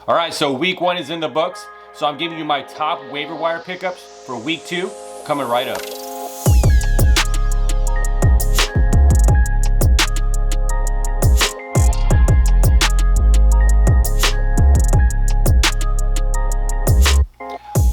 All right, so week 1 is in the books. So I'm giving you my top waiver wire pickups for week 2, coming right up.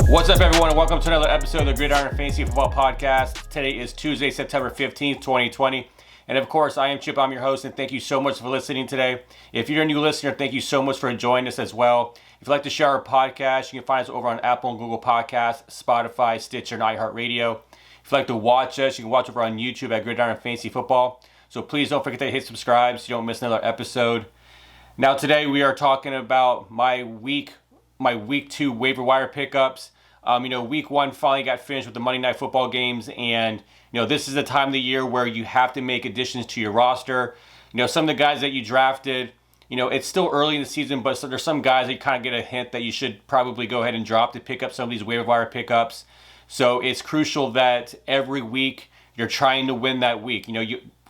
What's up, everyone, and welcome to another episode of the Gridiron Fantasy Football Podcast. Today is Tuesday, September 15th, 2020. And of course, I am Chip, I'm your host, and thank you so much for listening today. If you're a new listener, thank you so much for joining us as well. If you'd like to share our podcast, you can find us over on Apple and Google Podcasts, Spotify, Stitcher, and iHeartRadio. If you'd like to watch us, you can watch over on YouTube at Gridiron Fantasy Football. So please don't forget to hit subscribe so you don't miss another episode. Now today we are talking about my week 2 waiver wire pickups. Week 1 finally got finished with the Monday Night Football games, and this is the time of the year where you have to make additions to your roster. Some of the guys that you drafted, it's still early in the season, but there's some guys that you kind of get a hint that you should probably go ahead and drop to pick up some of these waiver wire pickups. So it's crucial that every week you're trying to win that week.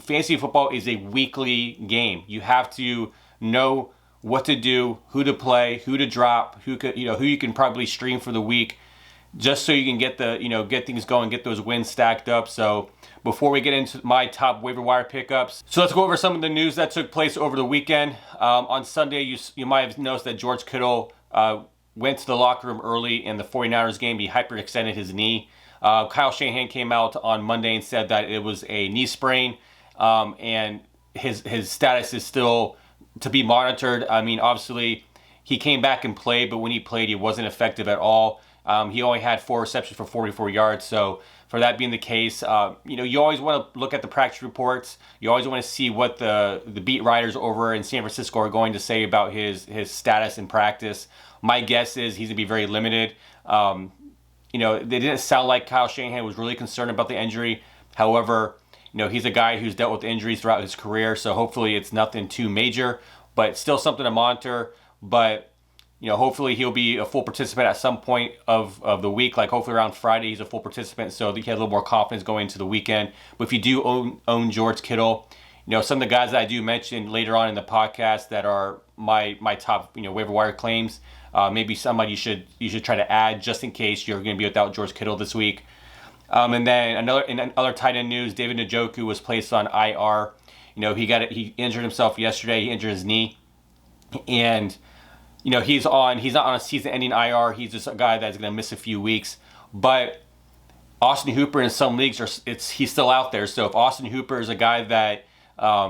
Fantasy football is a weekly game. You have to know what to do, who to play, who to drop, who you can probably stream for the week, just so you can get get things going, get those wins stacked up. So before we get into my top waiver wire pickups, so let's go over some of the news that took place over the weekend. On Sunday, you might have noticed that George Kittle went to the locker room early in the 49ers game. He hyperextended his knee. Kyle Shanahan came out on Monday and said that it was a knee sprain, and his status is still to be monitored. I mean, obviously, he came back and played, but when he played, he wasn't effective at all. He only had 4 receptions for 44 yards. So for that being the case, you always want to look at the practice reports. You always want to see what the beat writers over in San Francisco are going to say about his status in practice. My guess is he's going to be very limited. They didn't sound like Kyle Shanahan was really concerned about the injury. However, he's a guy who's dealt with injuries throughout his career, so hopefully it's nothing too major, but still something to monitor. But hopefully he'll be a full participant at some point of the week. Like hopefully around Friday he's a full participant, so he has a little more confidence going into the weekend. But if you do own George Kittle, some of the guys that I do mention later on in the podcast that are my top waiver wire claims, maybe somebody you should try to add just in case you're going to be without George Kittle this week. And then another tight end news: David Nijoku was placed on IR. He injured himself yesterday. He injured his knee, and he's not on a season-ending IR. He's just a guy that's going to miss a few weeks. But Austin Hooper in some leagues he's still out there. So if Austin Hooper is a guy that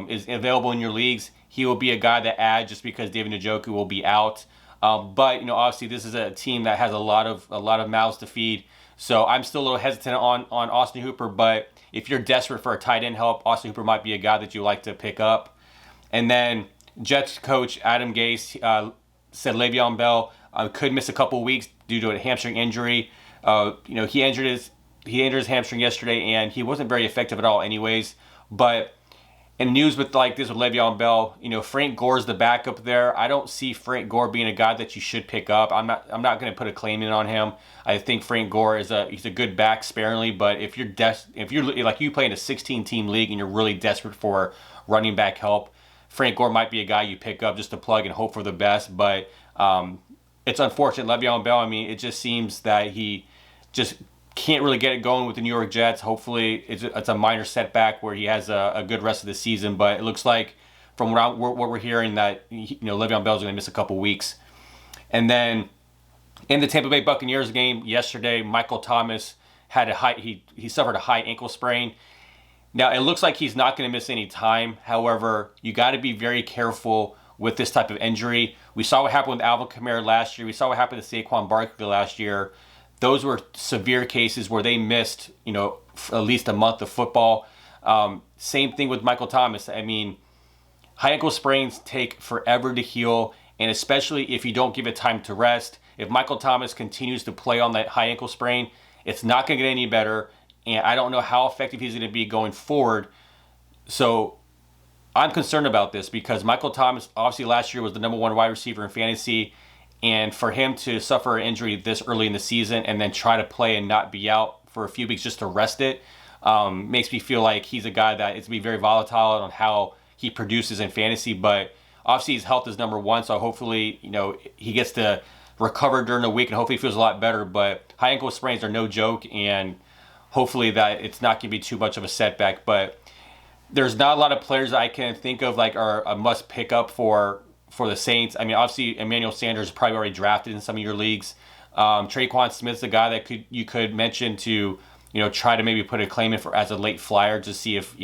is available in your leagues, he will be a guy to add just because David Nijoku will be out. But obviously this is a team that has a lot of mouths to feed. So I'm still a little hesitant on Austin Hooper. But if you're desperate for a tight end help, Austin Hooper might be a guy that you like to pick up. And then Jets coach Adam Gase said Le'Veon Bell could miss a couple weeks due to a hamstring injury. He injured his hamstring yesterday, and he wasn't very effective at all anyways. But in news with Le'Veon Bell, Frank Gore's the backup there. I don't see Frank Gore being a guy that you should pick up. I'm not going to put a claim in on him. I think Frank Gore he's a good back sparingly, but if you're like you play in a 16-team league and you're really desperate for running back help, Frank Gore might be a guy you pick up just to plug and hope for the best. But it's unfortunate. Le'Veon Bell, it just seems that he just can't really get it going with the New York Jets. Hopefully it's a minor setback where he has a good rest of the season. But it looks like from what we're hearing that Le'Veon Bell's going to miss a couple weeks. And then in the Tampa Bay Buccaneers game yesterday, Michael Thomas had he suffered a high ankle sprain. Now, it looks like he's not going to miss any time. However, you got to be very careful with this type of injury. We saw what happened with Alvin Kamara last year. We saw what happened to Saquon Barkley last year. Those were severe cases where they missed, at least a month of football. Same thing with Michael Thomas. High ankle sprains take forever to heal, and especially if you don't give it time to rest. If Michael Thomas continues to play on that high ankle sprain, it's not going to get any better. And I don't know how effective he's going to be going forward. So I'm concerned about this because Michael Thomas, obviously last year was the number 1 wide receiver in fantasy. And for him to suffer an injury this early in the season and then try to play and not be out for a few weeks just to rest it makes me feel like he's a guy that is going to be very volatile on how he produces in fantasy. But obviously his health is number one, so hopefully, he gets to recover during the week and hopefully feels a lot better. But high ankle sprains are no joke, and hopefully that it's not going to be too much of a setback. But there's not a lot of players I can think of like are a must pick up for the Saints. I mean, obviously Emmanuel Sanders is probably already drafted in some of your leagues. Traquan Smith's a guy that you could mention to try to maybe put a claim in for as a late flyer to see if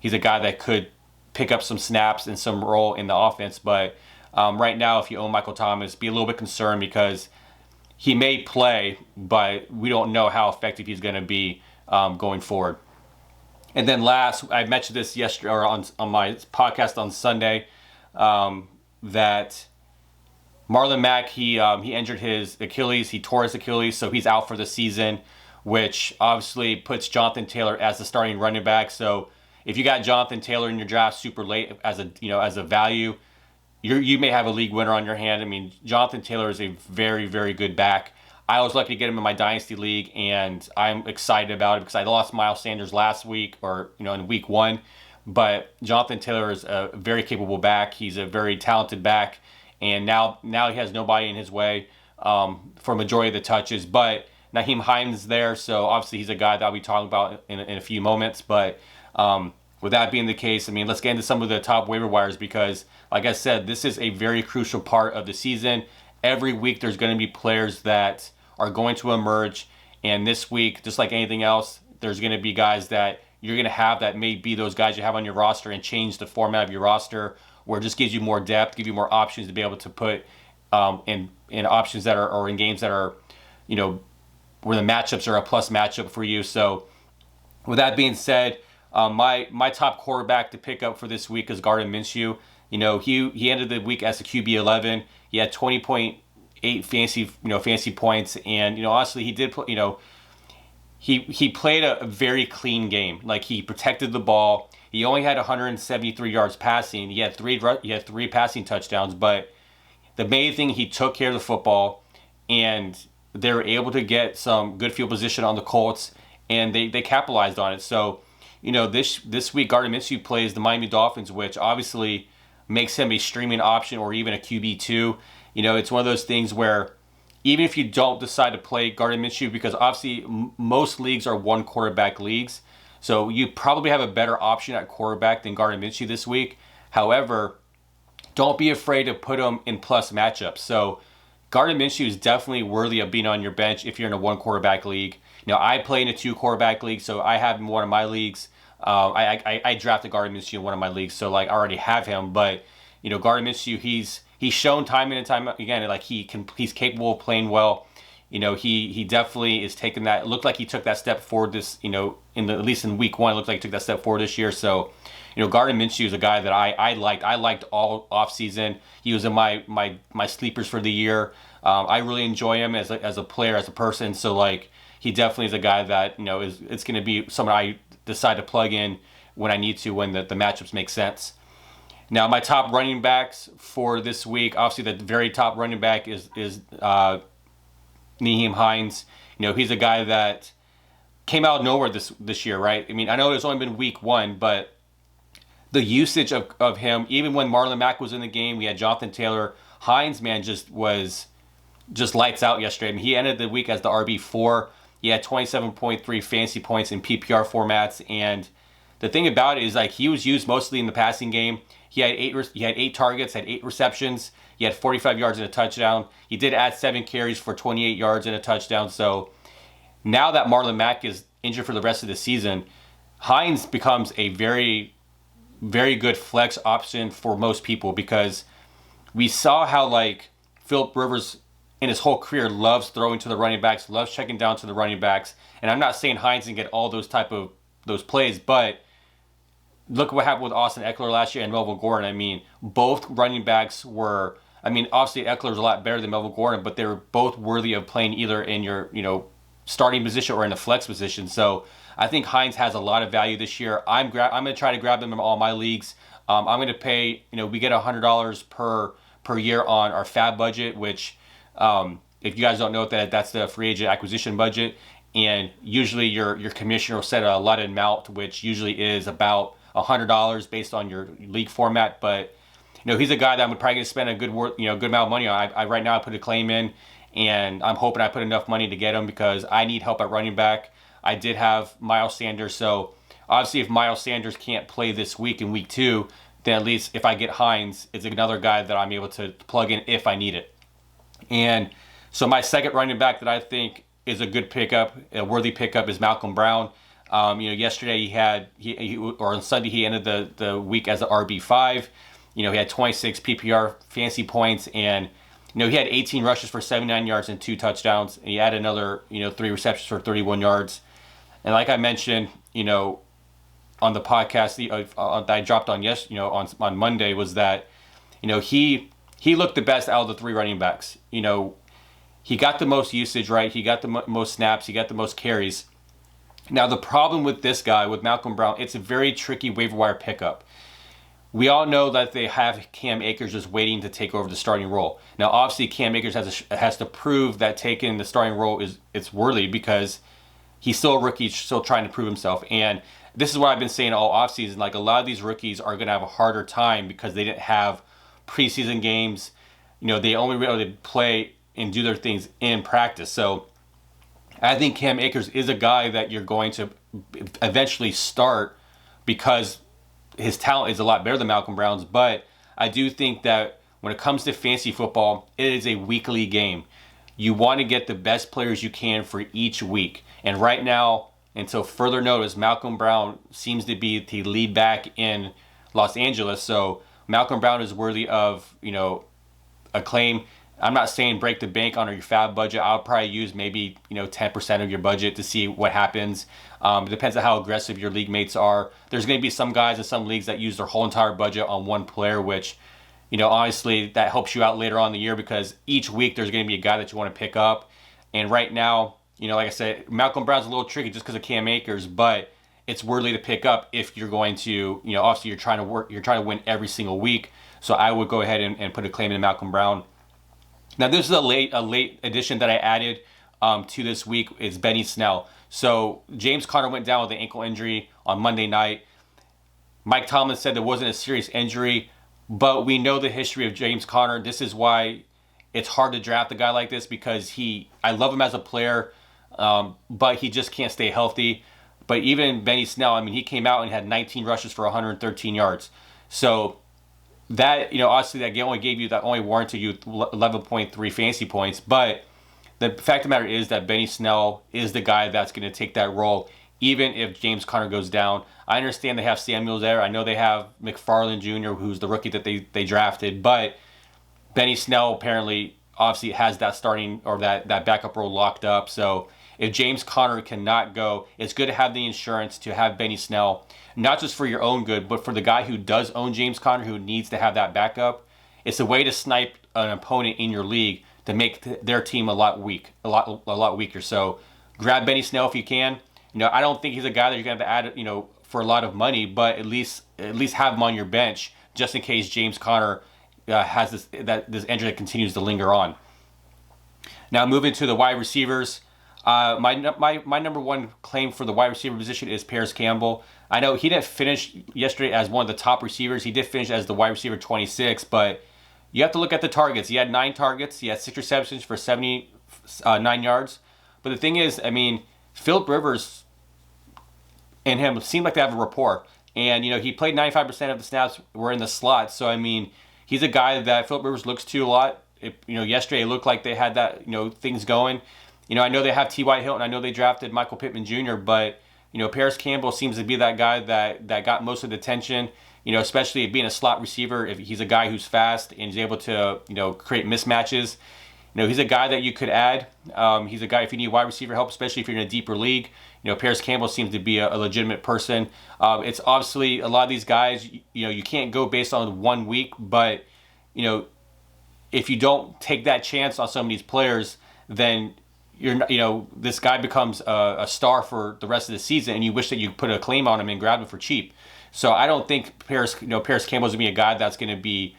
he's a guy that could pick up some snaps and some role in the offense. But right now, if you own Michael Thomas, be a little bit concerned because he may play, but we don't know how effective he's going to be going forward. And then last, I mentioned this yesterday or on my podcast on Sunday, that Marlon Mack, he injured his Achilles. He tore his Achilles, so he's out for the season, which obviously puts Jonathan Taylor as the starting running back. So if you got Jonathan Taylor in your draft super late as a value, you may have a league winner on your hand. I mean, Jonathan Taylor is a very, very good back. I was lucky to get him in my Dynasty League, and I'm excited about it because I lost Miles Sanders last week or in week 1. But Jonathan Taylor is a very capable back. He's a very talented back, and now he has nobody in his way for a majority of the touches. But Nehem Heinz is there, so obviously he's a guy that I'll be talking about in a few moments. But with that being the case, I mean, let's get into some of the top waiver wires because, like I said, this is a very crucial part of the season. Every week there's going to be players that are going to emerge, and this week, just like anything else, there's going to be guys that you're going to have that may be those guys you have on your roster and change the format of your roster, where it just gives you more depth, give you more options to be able to put in options that are or in games that are, where the matchups are a plus matchup for you. So with that being said, my top quarterback to pick up for this week is Gardner Minshew. He ended the week as a QB 11. He had 20.8 fantasy points, and honestly, he did put he played a very clean game. Like, he protected the ball. He only had 173 yards passing. He had three passing touchdowns, but the main thing, he took care of the football, and they were able to get some good field position on the Colts, and they capitalized on it. So, this week, Gardner Minshew plays the Miami Dolphins, which obviously makes him a streaming option or even a QB2. It's one of those things where even if you don't decide to play Gardner Minshew, because obviously most leagues are one quarterback leagues, so you probably have a better option at quarterback than Gardner Minshew this week. However, don't be afraid to put him in plus matchups. So Gardner Minshew is definitely worthy of being on your bench if you're in a one quarterback league. I play in a 2 quarterback league, so I have him in one of my leagues. I drafted Gardner Minshew in one of my leagues, so I already have him. But Gardner Minshew, he's shown time and time again, he's capable of playing well. He definitely is taking that. It looked like he took that step forward this, at least in week 1, it looked like he took that step forward this year. So, Gardner Minshew is a guy that I liked. I liked all offseason. He was in my sleepers for the year. I really enjoy him as a player, as a person. So he definitely is a guy that it's going to be someone I decide to plug in when I need to, when the matchups make sense. Now, my top running backs for this week, obviously the very top running back is Nehem Heinz. He's a guy that came out of nowhere this year, right? I mean, I know it's only been week 1, but the usage of him, even when Marlon Mack was in the game, we had Jonathan Taylor. Heinz, man, was lights out yesterday. I mean, he ended the week as the RB4. He had 27.3 fantasy points in PPR formats, and the thing about it is he was used mostly in the passing game. He had 8 targets, had 8 receptions. He had 45 yards and a touchdown. He did add 7 carries for 28 yards and a touchdown. So now that Marlon Mack is injured for the rest of the season, Heinz becomes a very, very good flex option for most people, because we saw how Philip Rivers in his whole career loves throwing to the running backs, loves checking down to the running backs. And I'm not saying Heinz can get all those plays, but look what happened with Austin Eckler last year and Melvin Gordon. I mean, both running backs were, obviously Eckler's a lot better than Melvin Gordon, but they were both worthy of playing either in your, starting position or in a flex position. So I think Heinz has a lot of value this year. I'm going to try to grab him in all my leagues. I'm going to pay, we get $100 per year on our fab budget, which if you guys don't know that's the free agent acquisition budget. And usually your commissioner will set a allotted amount, which usually is about $100 based on your league format. But he's a guy that I'm probably going to spend a good good amount of money on. Right now I put a claim in, and I'm hoping I put enough money to get him because I need help at running back. I did have Miles Sanders, so obviously if Miles Sanders can't play this week in week 2, then at least if I get Heinz, it's another guy that I'm able to plug in if I need it. And so my second running back that I think is a good pickup, a worthy pickup, is Malcolm Brown. Yesterday or on Sunday he ended the week as an RB5. He had 26 PPR fantasy points, and he had 18 rushes for 79 yards and 2 touchdowns. And he had another 3 receptions for 31 yards. And like I mentioned, on the podcast that I dropped on on Monday, was that he looked the best out of the 3 running backs. He got the most usage, right? He got the most snaps. He got the most carries. Now, the problem with this guy, with Malcolm Brown, it's a very tricky waiver wire pickup. We all know that they have Cam Akers just waiting to take over the starting role. Now, obviously, Cam Akers has to prove that taking the starting role it's worthy because he's still a rookie, still trying to prove himself. And this is what I've been saying all offseason. Like, a lot of these rookies are going to have a harder time because they didn't have preseason games. They only really play and do their things in practice. So I think Cam Akers is a guy that you're going to eventually start because his talent is a lot better than Malcolm Brown's. But I do think that when it comes to fantasy football, it is a weekly game. You want to get the best players you can for each week. And right now, until further notice, Malcolm Brown seems to be the lead back in Los Angeles. So Malcolm Brown is worthy of, a claim. I'm not saying break the bank on your fab budget. I'll probably use maybe 10% of your budget to see what happens. It depends on how aggressive your league mates are. There's going to be some guys in some leagues that use their whole entire budget on one player, which honestly that helps you out later on in the year because each week there's going to be a guy that you want to pick up. And right now, like I said, Malcolm Brown's a little tricky just because of Cam Akers, but it's worthy to pick up if you're going to obviously you're trying to win every single week. So I would go ahead and put a claim in Malcolm Brown. Now, this is a late addition that I added to this week. Is Benny Snell. So James Conner went down with an ankle injury on Monday night. Mike Tomlin said there wasn't a serious injury, but we know the history of James Conner. This is why it's hard to draft a guy like this because I love him as a player, but he just can't stay healthy. But even Benny Snell, he came out and had 19 rushes for 113 yards. So that, obviously that only warranted you 11.3 fantasy points. But the fact of the matter is that Benny Snell is the guy that's going to take that role, even if James Conner goes down. I understand they have Samuels there. I know they have McFarland Jr., who's the rookie that they drafted. But Benny Snell apparently, obviously, has that starting or that backup role locked up. So if James Conner cannot go, it's good to have the insurance to have Benny Snell, not just for your own good, but for the guy who does own James Conner, who needs to have that backup. It's a way to snipe an opponent in your league to make their team a lot weaker. So grab Benny Snell if you can. I don't think he's a guy that you're going to have to add, for a lot of money, but at least have him on your bench just in case James Conner has this injury that continues to linger on. Now moving to the wide receivers. My number one claim for the wide receiver position is Paris Campbell. I know he didn't finish yesterday as one of the top receivers. He did finish as the wide receiver 26, but you have to look at the targets. He had 9 targets. He had 6 receptions for 79 yards. But the thing is, Phillip Rivers and him seemed like they have a rapport. And, he played 95% of the snaps were in the slot. So, he's a guy that Phillip Rivers looks to a lot. Yesterday it looked like they had that, things going. I know they have T.Y. Hilton. I know they drafted Michael Pittman Jr., but, Paris Campbell seems to be that guy that got most of the attention, especially being a slot receiver. If he's a guy who's fast and is able to, create mismatches. He's a guy that you could add. He's a guy if you need wide receiver help, especially if you're in a deeper league. Paris Campbell seems to be a legitimate person. It's obviously a lot of these guys, you can't go based on 1 week, but, if you don't take that chance on some of these players, then this guy becomes a star for the rest of the season, and you wish that you put a claim on him and grab him for cheap. So I don't think Paris Campbell's gonna be a guy that's gonna be,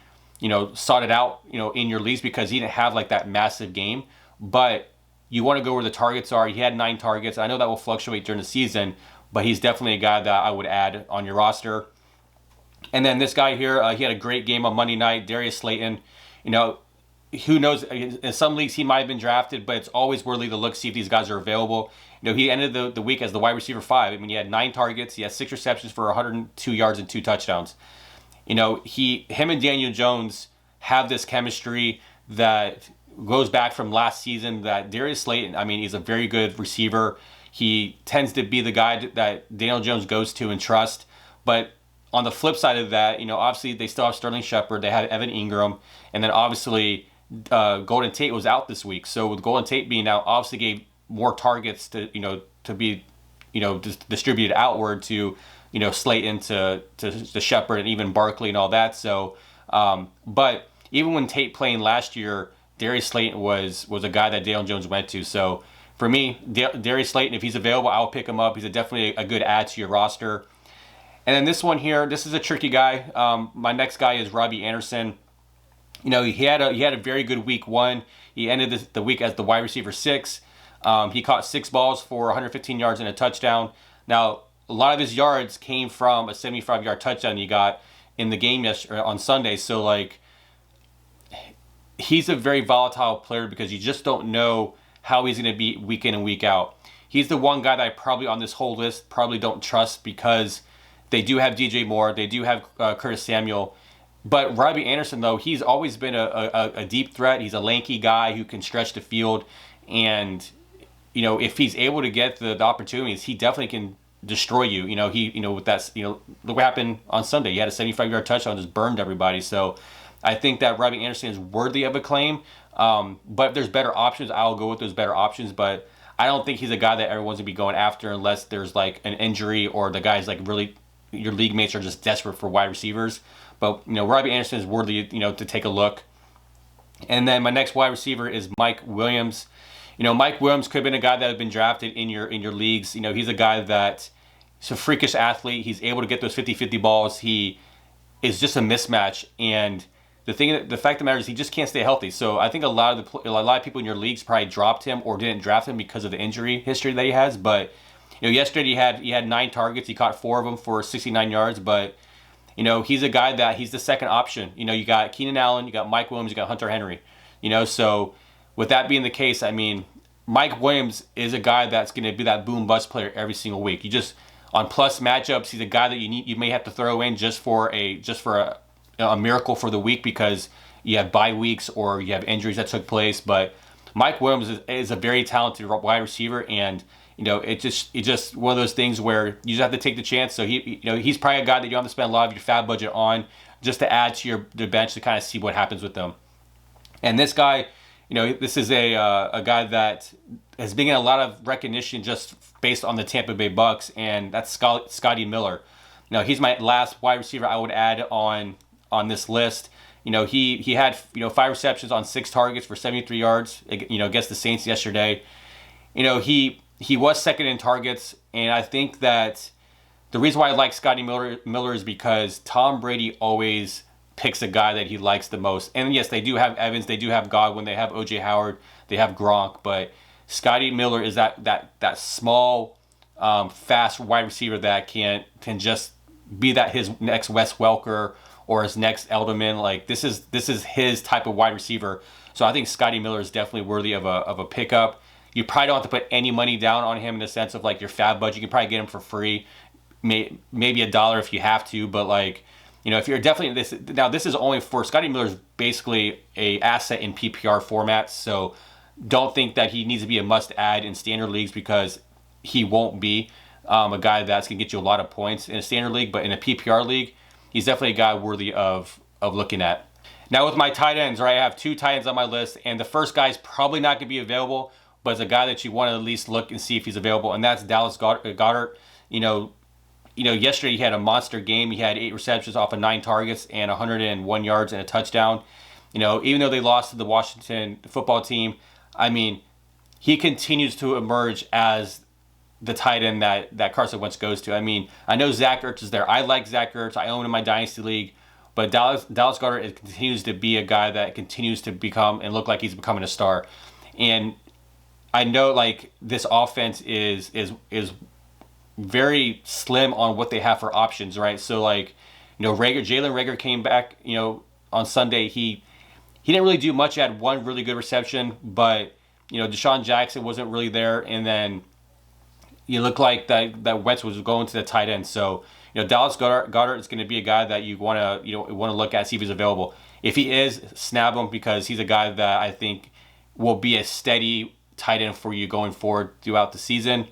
sought it out, in your leagues because he didn't have like that massive game. But you want to go where the targets are. He had 9 targets. I know that will fluctuate during the season, but he's definitely a guy that I would add on your roster. And then this guy here, he had a great game on Monday night, Darius Slayton. You know, who knows? In some leagues, he might have been drafted, but it's always worthy to look, see if these guys are available. You know, he ended the week as the wide receiver 5. I mean, he had 9 targets. He had 6 receptions for 102 yards and 2 touchdowns. You know, him and Daniel Jones have this chemistry that goes back from last season. That Darius Slayton, I mean, he's a very good receiver. He tends to be the guy that Daniel Jones goes to and trust. But on the flip side of that, you know, obviously they still have Sterling Shepard. They have Evan Ingram. And then obviously Golden Tate was out this week. So with Golden Tate being out, obviously gave more targets to, you know, to be, you know, distributed outward to, you know, Slaten to Shepard and even Barkley and all that. So, but even when Tate playing last year, Darius Slayton was a guy that Daniel Jones went to. So for me, Darius Slayton, if he's available, I'll pick him up. He's definitely a good add to your roster. And then this one here, this is a tricky guy. My next guy is Robbie Anderson. You know, he had a very good week 1. He ended the week as the wide receiver 6. He caught 6 balls for 115 yards and a touchdown. Now, a lot of his yards came from a 75-yard touchdown he got in the game yesterday on Sunday. So, like, he's a very volatile player because you just don't know how he's going to be week in and week out. He's the one guy that I probably on this whole list probably don't trust because they do have DJ Moore, they do have Curtis Samuel. But Robbie Anderson, though, he's always been a deep threat. He's a lanky guy who can stretch the field. And, you know, if he's able to get the opportunities, he definitely can destroy you. You know, with that, you know, look what happened on Sunday. He had a 75-yard touchdown, just burned everybody. So I think that Robbie Anderson is worthy of a claim. But if there's better options, I'll go with those better options. But I don't think he's a guy that everyone's going to be going after unless there's like an injury or the guy's like really, your league mates are just desperate for wide receivers. But, you know, Robbie Anderson is worthy, you know, to take a look. And then my next wide receiver is Mike Williams. You know, Mike Williams could have been a guy that had been drafted in your leagues. You know, he's a guy that he's a freakish athlete. He's able to get those 50-50 balls. He is just a mismatch. And the fact of the matter is he just can't stay healthy. So I think a lot of people in your leagues probably dropped him or didn't draft him because of the injury history that he has. But, you know, yesterday he had 9 targets. He caught 4 of them for 69 yards. But, you know, he's a guy that he's the second option. You know, you got Keenan Allen, you got Mike Williams, you got Hunter Henry. You know, so with that being the case, I mean, Mike Williams is a guy that's going to be that boom bust player every single week. You just on plus matchups, he's a guy that you may have to throw in just for a miracle for the week because you have bye weeks or you have injuries that took place. But Mike Williams is a very talented wide receiver, and you know it's just one of those things where you just have to take the chance. So he's probably a guy that you have to spend a lot of your fab budget on just to add to your bench to kind of see what happens with them. And this guy, you know, this is a guy that has been getting a lot of recognition just based on the Tampa Bay Bucks, and that's Scotty Miller. You know, he's my last wide receiver I would add on this list. You know, he had 5 receptions on 6 targets for 73 yards. You know, against the Saints yesterday. You know, he was second in targets, and I think that the reason why I like Scotty Miller is because Tom Brady always picks a guy that he likes the most. And yes, they do have Evans, they do have Godwin, they have O.J. Howard, they have Gronk, but Scotty Miller is that small, fast wide receiver that can just be that his next Wes Welker or his next Edelman. Like this is his type of wide receiver. So I think Scotty Miller is definitely worthy of a pickup. You probably don't have to put any money down on him in the sense of like your fab budget. You can probably get him for free, maybe $1 if you have to. But like, you know, if you're definitely this is only for Scotty Miller's basically a asset in PPR formats. So don't think that he needs to be a must add in standard leagues because he won't be a guy that's gonna get you a lot of points in a standard league. But in a PPR league, he's definitely a guy worthy of looking at. Now with my tight ends, right, I have 2 tight ends on my list, and the first guy's probably not going to be available, but it's a guy that you want to at least look and see if he's available, and that's Dallas Goddard. You know, yesterday he had a monster game. He had 8 receptions off of 9 targets and 101 yards and a touchdown. You know, even though they lost to the Washington football team, I mean, he continues to emerge as the tight end that Carson Wentz goes to. I mean, I know Zach Ertz is there. I like Zach Ertz. I own him in my Dynasty League. But Dallas Goedert continues to be a guy that continues to become and look like he's becoming a star. And I know like this offense is very slim on what they have for options, right? So like Jalen Reagor came back, on Sunday. He didn't really do much. He had one really good reception, but, Deshaun Jackson wasn't really there. And then it looked like that Wentz was going to the tight end. So, Dallas Goddard is going to be a guy that you want to look at, see if he's available. If he is, snab him, because he's a guy that I think will be a steady tight end for you going forward throughout the season.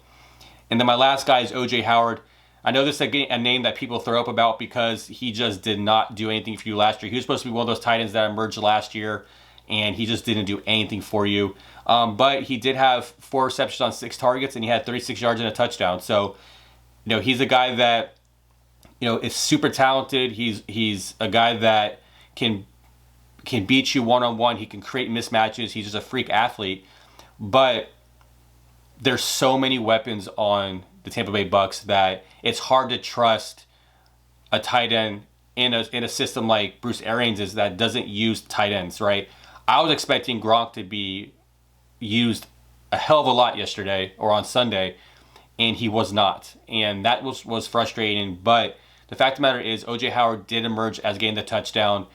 And then my last guy is O.J. Howard. I know this is a name that people throw up about because he just did not do anything for you last year. He was supposed to be one of those tight ends that emerged last year, and he just didn't do anything for you. But he did have 4 receptions on 6 targets, and he had 36 yards and a touchdown. So, he's a guy that, is super talented. He's a guy that can beat you one-on-one. He can create mismatches. He's just a freak athlete. But there's so many weapons on the Tampa Bay Bucks that it's hard to trust a tight end in a system like Bruce Arians is that doesn't use tight ends, right? I was expecting Gronk to be used a hell of a lot yesterday or on Sunday, and he was not. And that was frustrating. But the fact of the matter is O.J. Howard did emerge as getting the touchdown.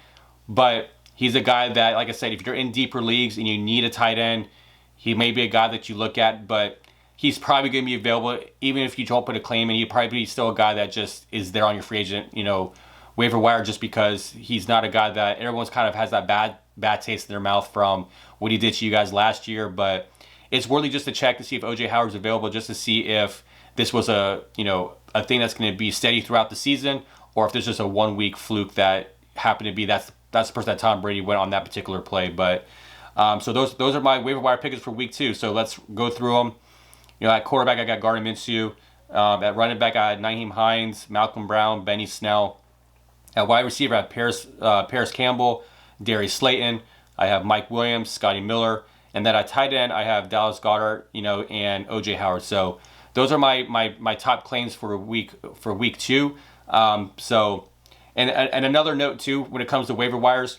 But he's a guy that, like I said, if you're in deeper leagues and you need a tight end, he may be a guy that you look at, but he's probably going to be available even if you don't put a claim in. He'd probably be still a guy that just is there on your free agent, waiver wire, just because he's not a guy that everyone's kind of has that bad taste in their mouth from what he did to you guys last year. But it's worthy just to check to see if O.J. Howard's available, just to see if this was a thing that's going to be steady throughout the season, or if there's just a 1-week fluke that happened to be that's the person that Tom Brady went on that particular play. But so those are my waiver wire pickers for week 2. So let's go through them. At quarterback, I got Gardner Minshew. At running back, I had Nehem Heinz, Malcolm Brown, Benny Snell. At wide receiver, I have Paris Campbell, Darius Slayton. I have Mike Williams, Scotty Miller. And then at tight end, I have Dallas Goddard, and O.J. Howard. So those are my top claims for week 2. And another note too, when it comes to waiver wires,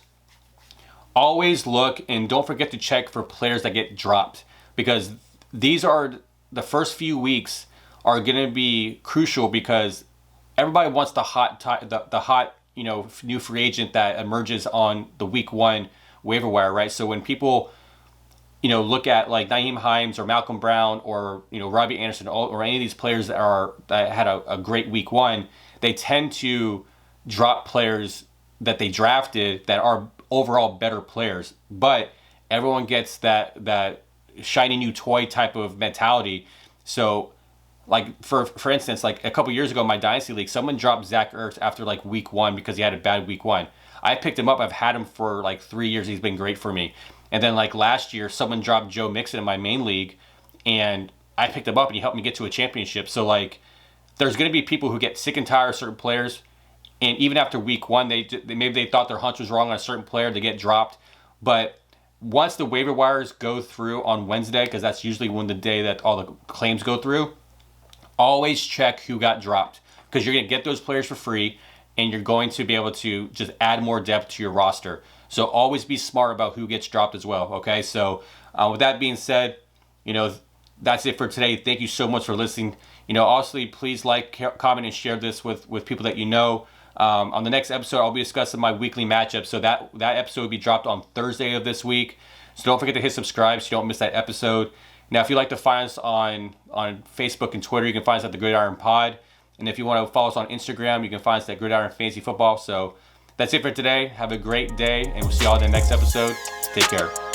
always look and don't forget to check for players that get dropped, because these are the first few weeks are going to be crucial, because everybody wants the hot new free agent that emerges on the week 1 waiver wire, right? So when people look at like Nyheim Hines or Malcolm Brown or Robbie Anderson or any of these players that had a great week 1, they tend to drop players that they drafted that are overall better players. But everyone gets that shiny new toy type of mentality. So like for instance, like a couple years ago in my Dynasty League, someone dropped Zach Ertz after like week 1 because he had a bad week 1. I picked him up. I've had him for like 3 years. He's been great for me. And then like last year, someone dropped Joe Mixon in my main league, and I picked him up and he helped me get to a championship. So like there's going to be people who get sick and tired of certain players, and even after week 1, maybe they thought their hunch was wrong on a certain player, they get dropped. But once the waiver wires go through on Wednesday, because that's usually when the day that all the claims go through, always check who got dropped, because you're going to get those players for free, and you're going to be able to just add more depth to your roster. So always be smart about who gets dropped as well, okay? So with that being said, that's it for today. Thank you so much for listening. Also, please like, comment, and share this with people that you know. On the next episode, I'll be discussing my weekly matchup. So that episode will be dropped on Thursday of this week. So don't forget to hit subscribe so you don't miss that episode. Now, if you'd like to find us on Facebook and Twitter, you can find us at the Gridiron Pod. And if you want to follow us on Instagram, you can find us at Gridiron Fantasy Football. So that's it for today. Have a great day, and we'll see y'all in the next episode. Take care.